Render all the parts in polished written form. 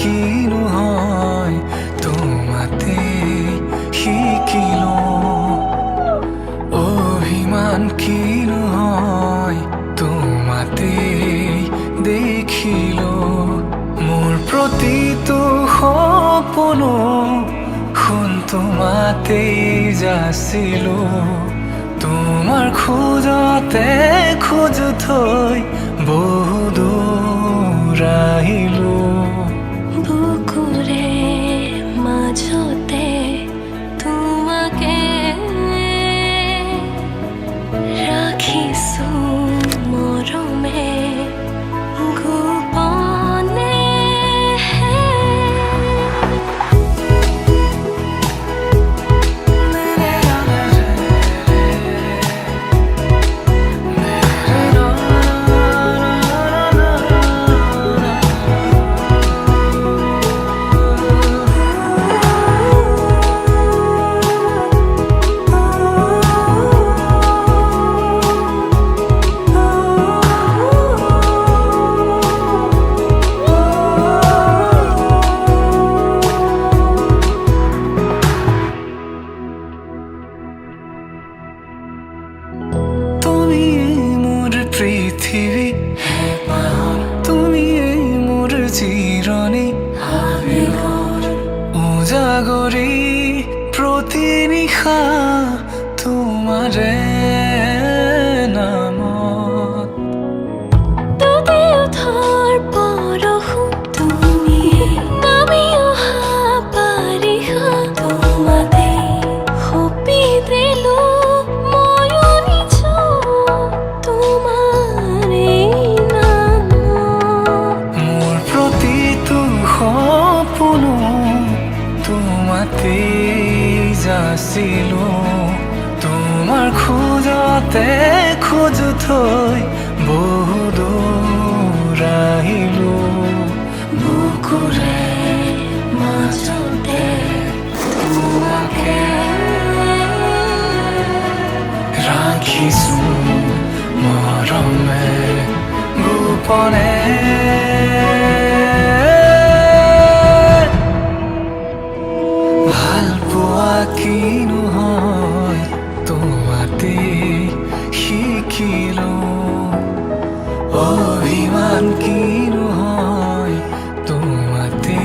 কিনো হয় তোমাতে শিকিলো অভিমান কিনো হয় তোমাতে দেখিলো মোৰ প্ৰতিটো সপোনো শুন তোমাতেই যাচিলো তোমাৰ খোজতে খোজ থৈ বহু দূৰ আহিলো বুকুৰে মাজতে তোমাকে ৰাখিছো মৰমে গোপনে পৃথিৱী তুমিয়ে মোৰ চিৰণী উজাগৰি প্ৰতি নিশা তোমাৰে নামত ডুবি উঠাৰ পৰশু তুমি নামি অহা বাৰিষা তোমাতে সপি দিলো ময়ো নিজ তোমাৰে নামত মোৰ প্ৰতিটো সপোনো তোমাতেই যাচিলো তোমাৰ খোজতে খোজ থৈ বহু দূৰ আহিলো বুকুৰে মাজতে তোমাকে ৰাখিছো মৰমে গোপনে ভাল পোৱা কিনো হয় তোমাতে শিকিলো অভিমান কিনো হয় তোমাতে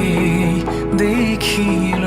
দেখিলো